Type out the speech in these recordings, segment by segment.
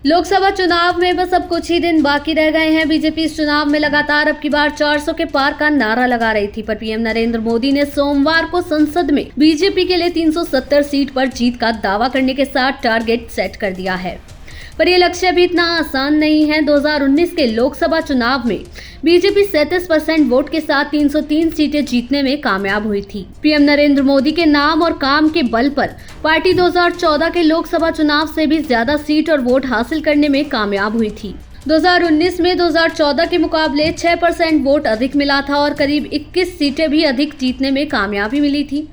लोकसभा चुनाव में बस अब कुछ ही दिन बाकी रह गए हैं। बीजेपी इस चुनाव में लगातार अब की बार 400 के पार का नारा लगा रही थी, पर पीएम नरेंद्र मोदी ने सोमवार को संसद में बीजेपी के लिए 370 सीट पर जीत का दावा करने के साथ टारगेट सेट कर दिया है। पर यह लक्ष्य भी इतना आसान नहीं है। 2019 के लोकसभा चुनाव में बीजेपी 37% वोट के साथ 303 सीटें जीतने में कामयाब हुई थी। पीएम नरेंद्र मोदी के नाम और काम के बल पर पार्टी 2014 के लोकसभा चुनाव से भी ज्यादा सीट और वोट हासिल करने में कामयाब हुई थी। 2019 में 2014 के मुकाबले 6% वोट अधिक मिला था और करीब 21 सीटें भी अधिक जीतने में कामयाबी मिली थी।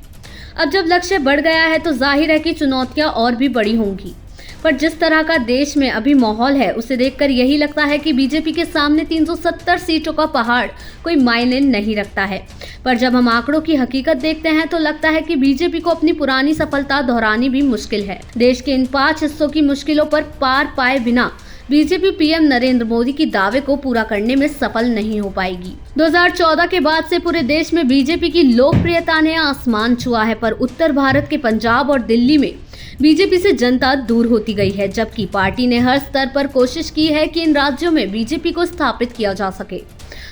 अब जब लक्ष्य बढ़ गया है तो जाहिर है कि चुनौतियां और भी बड़ी होंगी, पर जिस तरह का देश में अभी माहौल है उसे देखकर यही लगता है कि बीजेपी के सामने 370 सीटों का पहाड़ कोई मायने नहीं रखता है। पर जब हम आंकड़ों की हकीकत देखते हैं तो लगता है कि बीजेपी को अपनी पुरानी सफलता दोहरानी भी मुश्किल है। देश के इन 5 हिस्सों की मुश्किलों पर पार पाए बिना बीजेपी पीएम नरेंद्र मोदी की दावे को पूरा करने में सफल नहीं हो पाएगी। 2014 के बाद से पूरे देश में बीजेपी की लोकप्रियता ने आसमान छुआ है, पर उत्तर भारत के पंजाब और दिल्ली में बीजेपी से जनता दूर होती गई है, जबकि पार्टी ने हर स्तर पर कोशिश की है कि इन राज्यों में बीजेपी को स्थापित किया जा सके।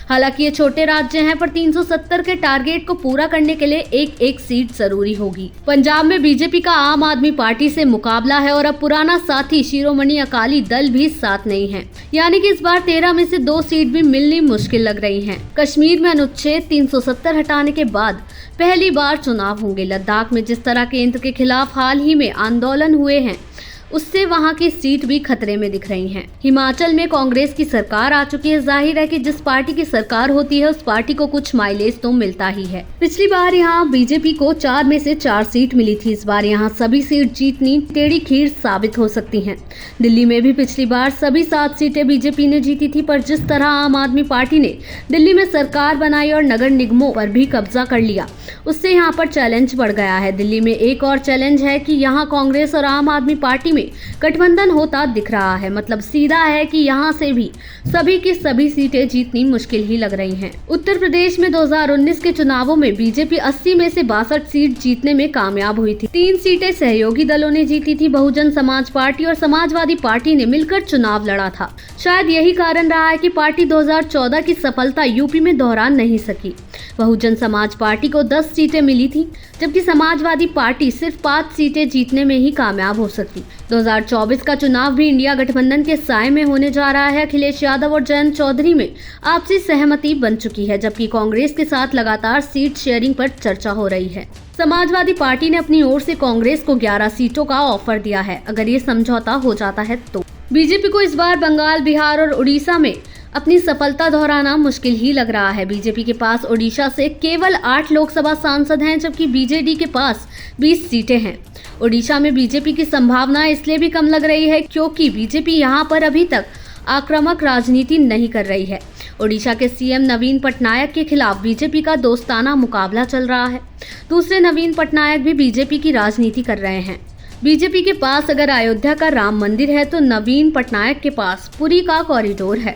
हालांकि ये छोटे राज्य हैं, पर 370 के टारगेट को पूरा करने के लिए एक सीट जरूरी होगी। पंजाब में बीजेपी का आम आदमी पार्टी से मुकाबला है और अब पुराना साथी शिरोमणि अकाली दल भी साथ नहीं है, यानी कि इस बार 13 में से 2 सीट भी मिलनी मुश्किल लग रही हैं। कश्मीर में अनुच्छेद 370 हटाने के बाद पहली बार चुनाव होंगे। लद्दाख में जिस तरह केंद्र के खिलाफ हाल ही में आंदोलन हुए हैं उससे वहां की सीट भी खतरे में दिख रही हैं। हिमाचल में कांग्रेस की सरकार आ चुकी है। जाहिर है कि जिस पार्टी की सरकार होती है उस पार्टी को कुछ माइलेज तो मिलता ही है। पिछली बार यहां बीजेपी को 4 में से 4 सीट मिली थी। इस बार यहां सभी सीट जीतनी टेढ़ी खीर साबित हो सकती है। दिल्ली में भी पिछली बार सभी 7 सीटें बीजेपी ने जीती थी, पर जिस तरह आम आदमी पार्टी ने दिल्ली में सरकार बनाई और नगर निगमों पर भी कब्जा कर लिया, उससे यहाँ पर चैलेंज बढ़ गया है। दिल्ली में एक और चैलेंज है कि यहाँ कांग्रेस और आम आदमी पार्टी में गठबंधन होता दिख रहा है। मतलब सीधा है कि यहाँ से भी सभी की सभी सीटें जीतनी मुश्किल ही लग रही हैं। उत्तर प्रदेश में 2019 के चुनावों में बीजेपी 80 में से 62 सीट जीतने में कामयाब हुई थी। 3 सीटें सहयोगी दलों ने जीती थी। बहुजन समाज पार्टी और समाजवादी पार्टी ने मिलकर चुनाव लड़ा था। शायद यही कारण रहा है कि पार्टी 2014 की सफलता यूपी में दोहरा नहीं सकी। बहुजन समाज पार्टी को 10 सीटें मिली थी, जबकि समाजवादी पार्टी सिर्फ 5 सीटें जीतने में ही कामयाब हो सकती। 2024 का चुनाव भी इंडिया गठबंधन के साए में होने जा रहा है। अखिलेश यादव और जयंत चौधरी में आपसी सहमति बन चुकी है, जबकि कांग्रेस के साथ लगातार सीट शेयरिंग पर चर्चा हो रही है। समाजवादी पार्टी ने अपनी ओर से कांग्रेस को 11 सीटों का ऑफर दिया है। अगर ये समझौता हो जाता है तो बीजेपी को इस बार बंगाल, बिहार और उड़ीसा में अपनी सफलता दोहराना मुश्किल ही लग रहा है। बीजेपी के पास ओडिशा से केवल 8 लोकसभा सांसद हैं, जबकि बीजेडी के पास 20 सीटें हैं। ओडिशा में बीजेपी की संभावना इसलिए भी कम लग रही है क्योंकि बीजेपी यहां पर अभी तक आक्रामक राजनीति नहीं कर रही है। ओडिशा के सीएम नवीन पटनायक के खिलाफ बीजेपी का दोस्ताना मुकाबला चल रहा है। दूसरे नवीन पटनायक भी बीजेपी की राजनीति कर रहे हैं। बीजेपी के पास अगर अयोध्या का राम मंदिर है तो नवीन पटनायक के पास पुरी का कॉरिडोर है।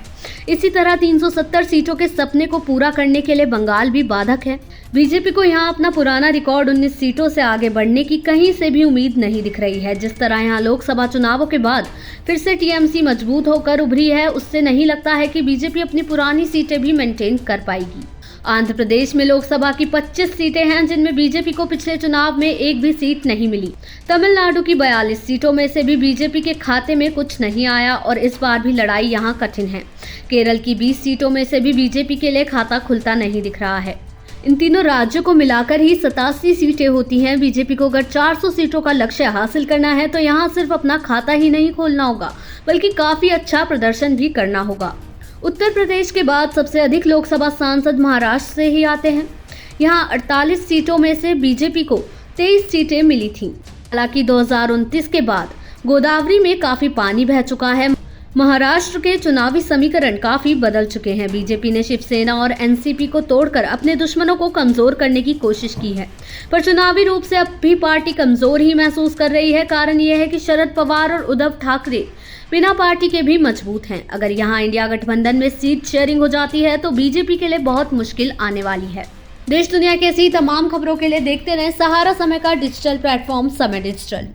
इसी तरह 370 सीटों के सपने को पूरा करने के लिए बंगाल भी बाधक है। बीजेपी को यहाँ अपना पुराना रिकॉर्ड 19 सीटों से आगे बढ़ने की कहीं से भी उम्मीद नहीं दिख रही है। जिस तरह यहाँ लोकसभा चुनावों के बाद फिर से टीएमसी मजबूत होकर उभरी है, उससे नहीं लगता है कि बीजेपी अपनी पुरानी सीटें भी मेंटेन कर पाएगी। आंध्र प्रदेश में लोकसभा की 25 सीटें हैं, जिनमें बीजेपी को पिछले चुनाव में एक भी सीट नहीं मिली। तमिलनाडु की 42 सीटों में से भी बीजेपी के खाते में कुछ नहीं आया और इस बार भी लड़ाई यहां कठिन है। केरल की 20 सीटों में से भी बीजेपी के लिए खाता खुलता नहीं दिख रहा है। इन तीनों राज्यों को मिलाकर ही 87 सीटें होती हैं। बीजेपी को अगर 400 सीटों का लक्ष्य हासिल करना है तो यहाँ सिर्फ अपना खाता ही नहीं खोलना होगा, बल्कि काफी अच्छा प्रदर्शन भी करना होगा। उत्तर प्रदेश के बाद सबसे अधिक लोकसभा सांसद महाराष्ट्र से ही आते हैं। यहाँ 48 सीटों में से बीजेपी को 23 सीटें मिली थीं। हालांकि 2029 के बाद गोदावरी में काफी पानी बह चुका है। महाराष्ट्र के चुनावी समीकरण काफी बदल चुके हैं। बीजेपी ने शिवसेना और एनसीपी को तोड़कर अपने दुश्मनों को कमजोर करने की कोशिश की है, पर चुनावी रूप से अब भी पार्टी कमजोर ही महसूस कर रही है। कारण यह है कि शरद पवार और उद्धव ठाकरे बिना पार्टी के भी मजबूत हैं। अगर यहाँ इंडिया गठबंधन में सीट शेयरिंग हो जाती है तो बीजेपी के लिए बहुत मुश्किल आने वाली है। देश दुनिया की ऐसी तमाम खबरों के लिए देखते रहें सहारा समय का डिजिटल प्लेटफॉर्म समय डिजिटल।